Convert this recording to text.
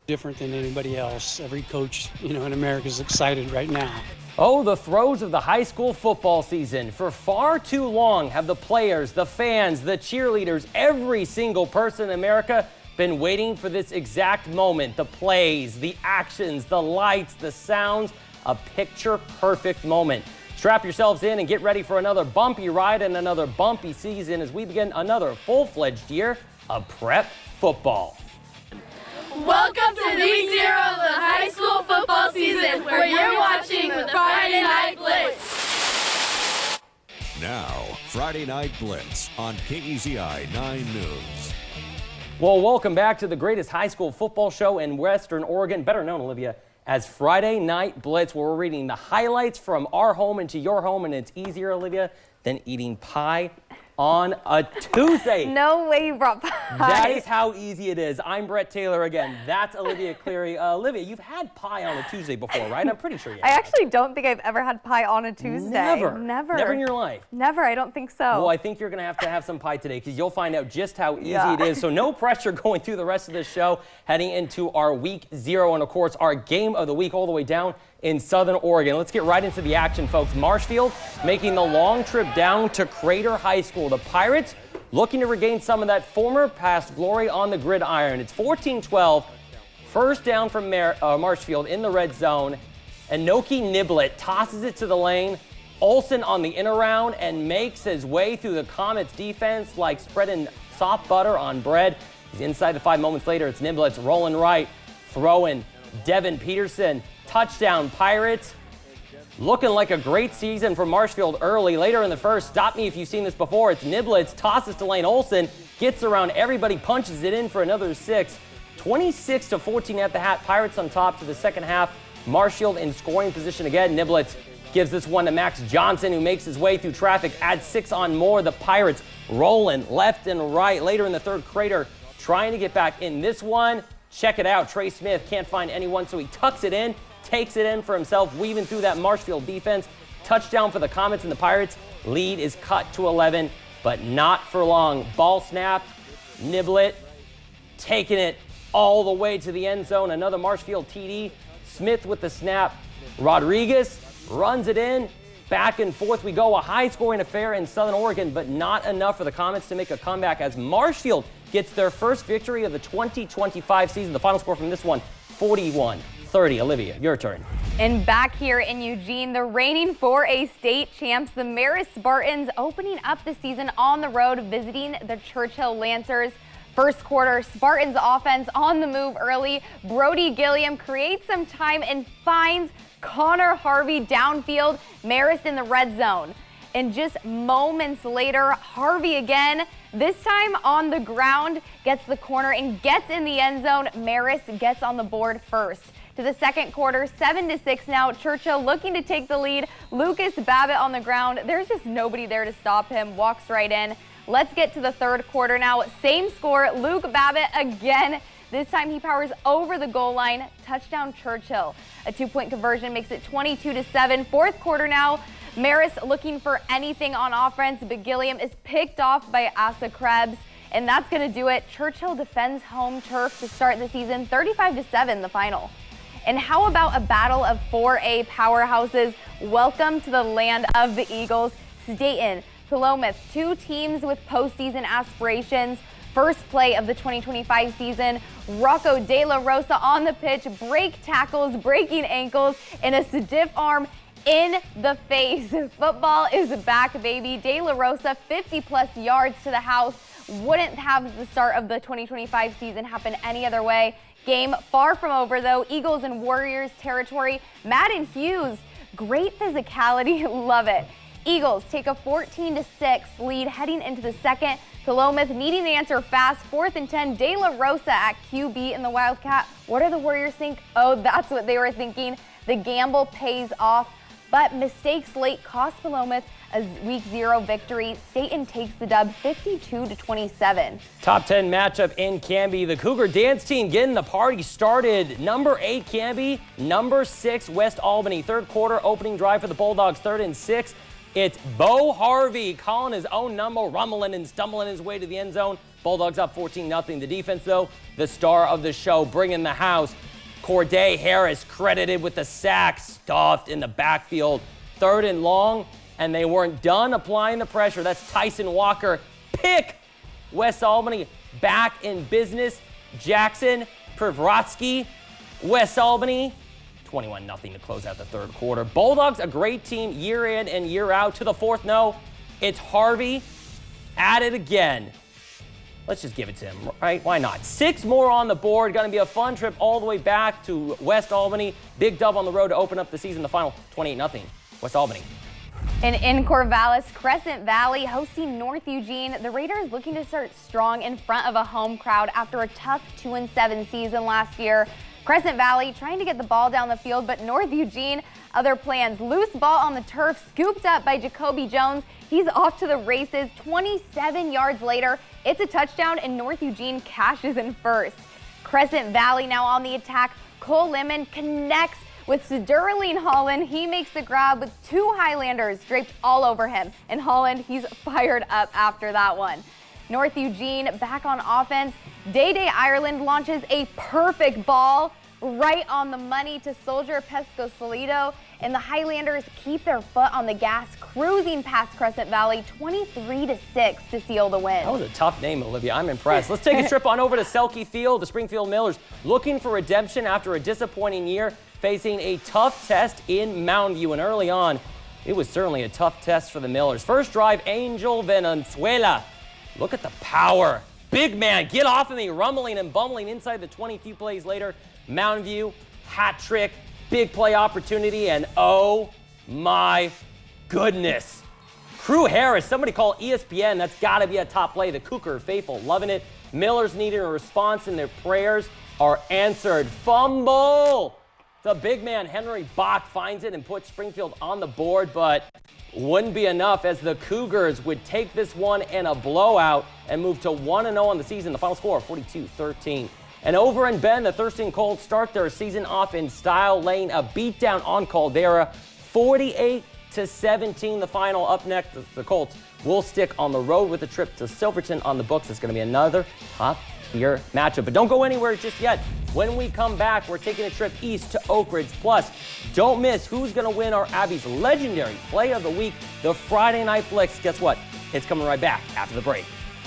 Different than anybody else. Every coach, in America is excited right now. Oh, the throes of the high school football season. For far too long have the players, the fans, the cheerleaders, every single person in America been waiting for this exact moment. The plays, the actions, the lights, the sounds, a picture-perfect moment. Strap yourselves in and get ready for another bumpy ride and another bumpy season as we begin another full-fledged year of prep football. Welcome to week 0 of the high school football season, where you're watching the Friday Night Blitz. Now, Friday Night Blitz on KEZI 9 News. Well, welcome back to the greatest high school football show in Western Oregon, better known, Olivia, as Friday Night Blitz, where we're reading the highlights from our home into your home, and it's easier, Olivia, than eating pie on a Tuesday. No way you brought pie. That is how easy it is. I'm Brett Taylor again. That's Olivia Cleary. Olivia, you've had pie on a Tuesday before, right? I'm pretty sure you have. I actually don't think I've ever had pie on a Tuesday. Never. Never. Never in your life. Never. I don't think so. Well, I think you're going to have some pie today because you'll find out just how easy it is. So no pressure going through the rest of this show, heading into our week 0 and, of course, our game of the week all the way down in Southern Oregon. Let's get right into the action, folks. Marshfield making the long trip down to Crater High School. The Pirates looking to regain some of that former past glory on the gridiron. It's 14-12, first down from Marshfield in the red zone. Enoki Niblet tosses it to the lane. Olsen on the in around and makes his way through the Comets defense like spreading soft butter on bread. He's inside the 5 moments later. It's Niblet's rolling right, throwing Devin Peterson. Touchdown Pirates. Looking like a great season for Marshfield early. Later in the first, stop me if you've seen this before. It's Niblets, tosses to Lane Olsen, gets around everybody, punches it in for another 6. 26-14 at the hat. Pirates on top to the second half. Marshfield in scoring position again. Niblets gives this one to Max Johnson, who makes his way through traffic, adds 6 on more. The Pirates rolling left and right. Later in the third, Crater trying to get back in this one. Check it out. Trey Smith can't find anyone, so he tucks it in. Takes it in for himself, weaving through that Marshfield defense. Touchdown for the Comets, and the Pirates lead is cut to 11, but not for long. Ball snap, Niblet taking it all the way to the end zone. Another Marshfield TD. Smith with the snap. Rodriguez runs it in. Back and forth we go. A high-scoring affair in Southern Oregon, but not enough for the Comets to make a comeback as Marshfield gets their first victory of the 2025 season. The final score from this one, 41-30. Olivia, your turn. And back here in Eugene, the reigning 4A state champs, the Marist Spartans, opening up the season on the road, visiting the Churchill Lancers. First quarter, Spartans offense on the move early. Brody Gilliam creates some time and finds Connor Harvey downfield. Marist in the red zone. And just moments later, Harvey again, this time on the ground, gets the corner and gets in the end zone. Marist gets on the board first. To the second quarter, 7-6 now. Churchill looking to take the lead. Lucas Babbitt on the ground. There's just nobody there to stop him. Walks right in. Let's get to the third quarter now. Same score. Luke Babbitt again. This time he powers over the goal line. Touchdown Churchill. A 2-point conversion makes it 22-7. Fourth quarter now. Marist looking for anything on offense, but Gilliam is picked off by Asa Krebs. And that's going to do it. Churchill defends home turf to start the season. 35-7 the final. And how about a battle of 4A powerhouses? Welcome to the land of the Eagles. Dayton, Philomath, 2 teams with postseason aspirations. First play of the 2025 season, Rocco De La Rosa on the pitch, break tackles, breaking ankles, and a stiff arm in the face. Football is back, baby. De La Rosa, 50-plus yards to the house. Wouldn't have the start of the 2025 season happen any other way. Game far from over, though. Eagles and Warriors territory. Madden Hughes, great physicality. Love it. Eagles take a 14-6 lead heading into the second. Philomath needing to answer fast. 4th and 10. De La Rosa at QB in the Wildcat. What do the Warriors think? Oh, that's what they were thinking. The gamble pays off, but mistakes late cost Philomath a week 0 victory. Staten takes the dub 52-27. Top 10 matchup in Canby. The Cougar dance team getting the party started. Number 8 Canby, number 6 West Albany. Third quarter opening drive for the Bulldogs, 3rd and 6. It's Bo Harvey calling his own number, rumbling and stumbling his way to the end zone. Bulldogs up 14-0. The defense, though, the star of the show, bringing the house. Corday Harris credited with the sack, stuffed in the backfield. 3rd and long, and they weren't done applying the pressure. That's Tyson Walker. Pick! West Albany back in business. Jackson Privrotsky. West Albany 21-0 to close out the 3rd quarter. Bulldogs, a great team year in and year out. To the 4th, no. It's Harvey at it again. Let's just give it to him, right? Why not? 6 more on the board. Going to be a fun trip all the way back to West Albany. Big dub on the road to open up the season. The final 28-0. West Albany. And in Corvallis, Crescent Valley hosting North Eugene. The Raiders looking to start strong in front of a home crowd after a tough 2-7 season last year. Crescent Valley trying to get the ball down the field, but North Eugene, other plans. Loose ball on the turf, scooped up by Jacoby Jones. He's off to the races. 27 yards later, it's a touchdown, and North Eugene cashes in first. Crescent Valley now on the attack. Cole Lemon connects with Cedurline Holland. He makes the grab with 2 Highlanders draped all over him. And Holland, he's fired up after that one. North Eugene back on offense. Day Ireland launches a perfect ball right on the money to Soldier Pescosolido, and the Highlanders keep their foot on the gas, cruising past Crescent Valley 23-6 to seal the win. That was a tough name, Olivia. I'm impressed. Let's take a trip on over to Selke Field. The Springfield Millers looking for redemption after a disappointing year, facing a tough test in Mountain View, and early on, it was certainly a tough test for the Millers. First drive, Angel Venezuela. Look at the power. Big man, get off of me, rumbling and bumbling inside the 20. Few plays later, Mountain View, hat trick, big play opportunity, and oh my goodness. Crew Harris, somebody call ESPN. That's got to be a top play. The Cougar faithful loving it. Millers needing a response, and their prayers are answered. Fumble! The big man, Henry Bach, finds it and puts Springfield on the board, but wouldn't be enough as the Cougars would take this one in a blowout and move to 1-0 on the season. The final score, 42-13. And over in Bend, the Thurston Colts start their season off in style, laying a beatdown on Caldera, 48-17. The final. Up next, the Colts will stick on the road with a trip to Silverton on the books. It's going to be another top-tier matchup. But don't go anywhere just yet. When we come back, we're taking a trip east to Oak Ridge. Plus, don't miss who's going to win our Abby's legendary Play of the Week, the Friday Night Blitz. Guess what? It's coming right back after the break.